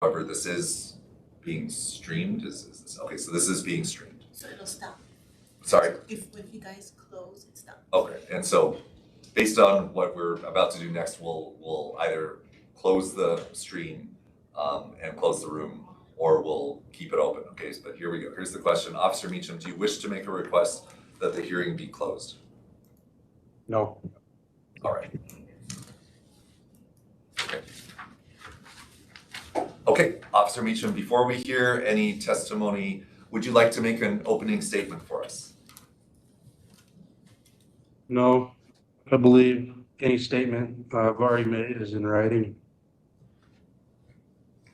However, this is being streamed. Is this okay? So this is being streamed. So it'll stop. Sorry. If you guys close, it stops. Okay, and so based on what we're about to do next, we'll either close the stream and close the room, or we'll keep it open. Okay, but here we go. Here's the question. Officer Mecham, do you wish to make a request that the hearing be closed? No. All right. Okay. Okay, Officer Mecham, before we hear any testimony, would you like to make an opening statement for us? No. I believe any statement I've already made is in writing.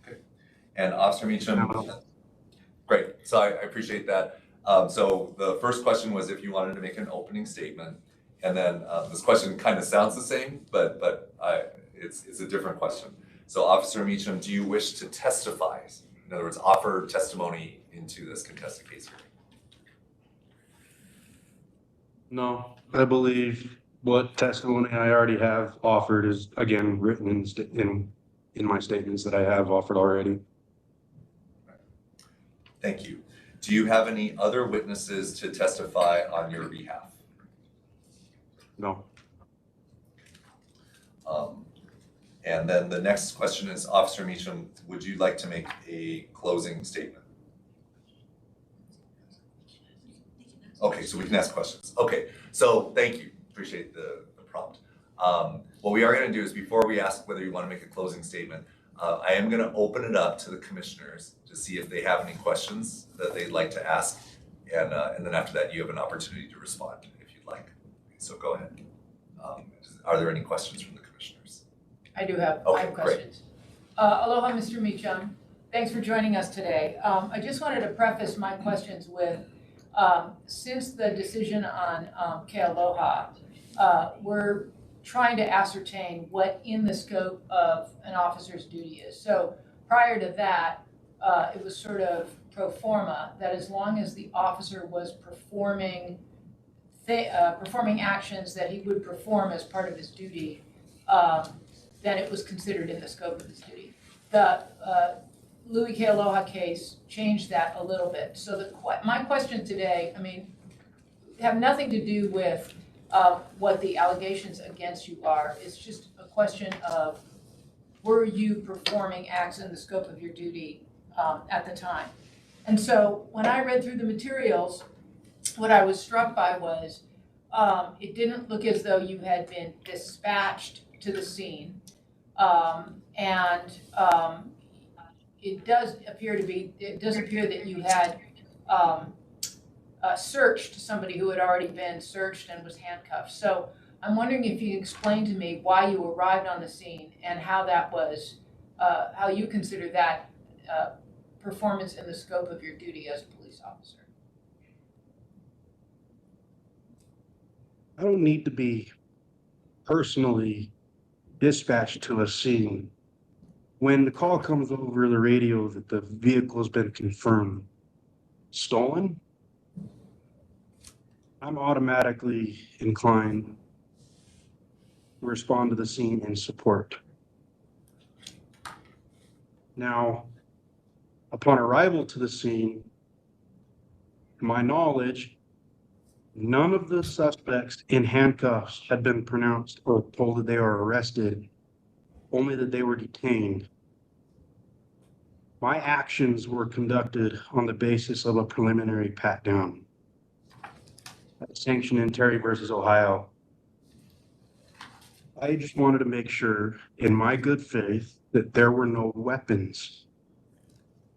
Okay. And Officer Mecham, great. So I appreciate that. So the first question was if you wanted to make an opening statement, and then this question kind of sounds the same, but it's a different question. So Officer Mecham, do you wish to testify? In other words, offer testimony into this contested case hearing? No. I believe what testimony I already have offered is, again, written in my statements that I have offered already. Thank you. Do you have any other witnesses to testify on your behalf? No. And then the next question is, Officer Mecham, would you like to make a closing statement? Okay, so we can ask questions. Okay, so thank you. Appreciate the prompt. What we are going to do is, before we ask whether you want to make a closing statement, I am going to open it up to the commissioners to see if they have any questions that they'd like to ask, and then after that, you have an opportunity to respond if you'd like. So go ahead. Are there any questions from the commissioners? I do have, Okay, I have questions. Aloha, Mr. Mecham. Thanks for joining us today. I just wanted to preface my questions with, since the decision on Kealoha, we're trying to ascertain what in the scope of an officer's duty is. So prior to that, it was sort of pro forma, that as long as the officer was performing actions that he would perform as part of his duty, then it was considered in the scope of his duty. The Louis Kealoha case changed that a little bit. So my question today, have nothing to do with what the allegations against you are. It's just a question of, were you performing acts in the scope of your duty at the time? And so when I read through the materials, what I was struck by was it didn't look as though you had been dispatched to the scene. It does appear that you had searched somebody who had already been searched and was handcuffed. So I'm wondering if you can explain to me why you arrived on the scene and how that was, how you consider that performance in the scope of your duty as a police officer. I don't need to be personally dispatched to a scene. When the call comes over the radio that the vehicle has been confirmed stolen, I'm automatically inclined to respond to the scene in support. Now, upon arrival to the scene, to my knowledge, none of the suspects in handcuffs had been pronounced or told that they were arrested, only that they were detained. My actions were conducted on the basis of a preliminary pat-down. Sanctioned in Terry versus Ohio. I just wanted to make sure, in my good faith, that there were no weapons,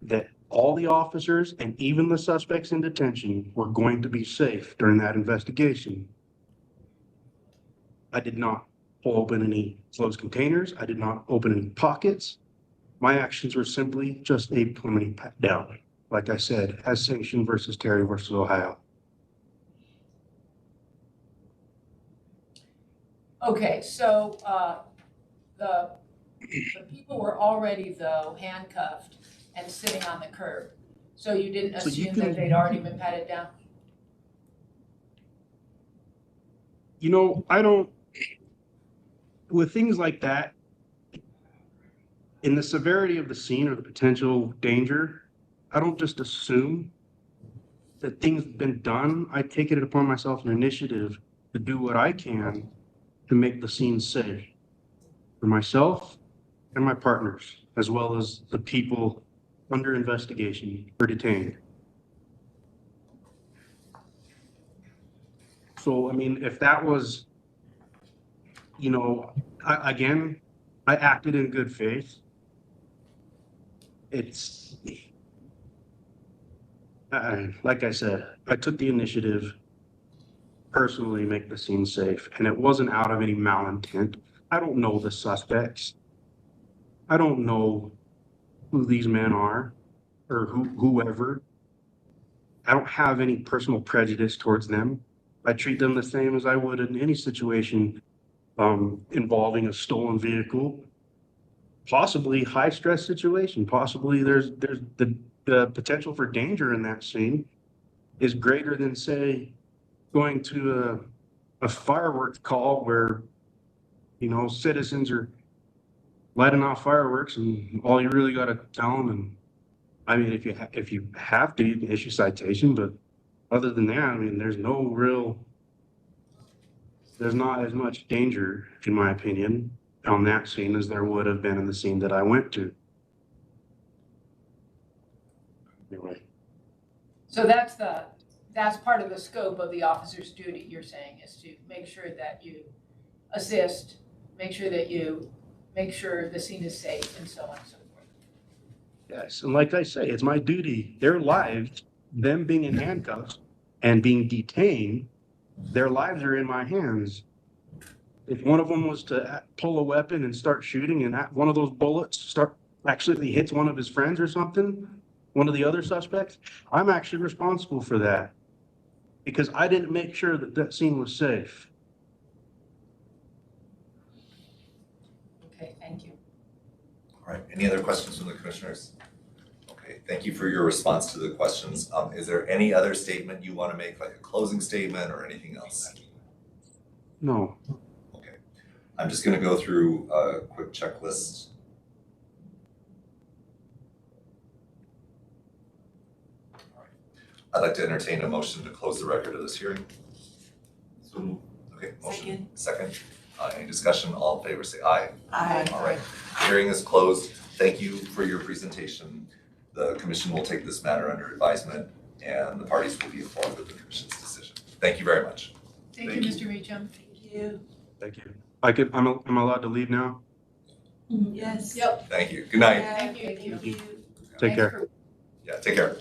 that all the officers and even the suspects in detention were going to be safe during that investigation. I did not open any closed containers. I did not open any pockets. My actions were simply just a preliminary pat down, like I said, as sanctioned versus Terry versus Ohio. Okay, so the people were already, though, handcuffed and sitting on the curb. So you didn't assume that they'd already been patted down? You know, I don't, with things like that, in the severity of the scene or the potential danger, I don't just assume that things have been done. I take it upon myself an initiative to do what I can to make the scene safe for myself and my partners, as well as the people under investigation or detained. So, I mean, if that was, you know, I acted in good faith. It's, like I said, I took the initiative personally make the scene safe, and it wasn't out of any malintent. I don't know the suspects. I don't know who these men are or whoever. I don't have any personal prejudice towards them. I treat them the same as I would in any situation involving a stolen vehicle, possibly high stress situation. Possibly there's the potential for danger in that scene is greater than, say, going to a fireworks call where, you know, citizens are lighting off fireworks and all you really got to tell them. And I mean, if you have to, you can issue citation, but other than that, I mean, there's not as much danger, in my opinion, on that scene as there would have been in the scene that I went to. Anyway. So that's part of the scope of the officer's duty, you're saying, is to make sure that you assist, make sure the scene is safe, and so on and so forth. Yes, and like I say, it's my duty. Their lives, them being in handcuffs and being detained, their lives are in my hands. If one of them was to pull a weapon and start shooting, and one of those bullets actually hits one of his friends or something, one of the other suspects, I'm actually responsible for that because I didn't make sure that that scene was safe. Okay, thank you. All right, any other questions from the commissioners? Okay, thank you for your response to the questions. Is there any other statement you want to make, like a closing statement or anything else? No. Okay, I'm just gonna go through a quick checklist. All right. I'd like to entertain a motion to close the record of this hearing. Okay, motion, second. Any discussion? All in favor, say aye. Aye. All right, hearing is closed. Thank you for your presentation. The commission will take this matter under advisement and the parties will be informed of the commission's decision. Thank you very much. Thank you, Mr. Mecham. Thank you. Thank you. I'm allowed to leave now? Yes. Yep. Thank you. Good night. Thank you. Thank you. Take care. Thanks for Yeah, take care.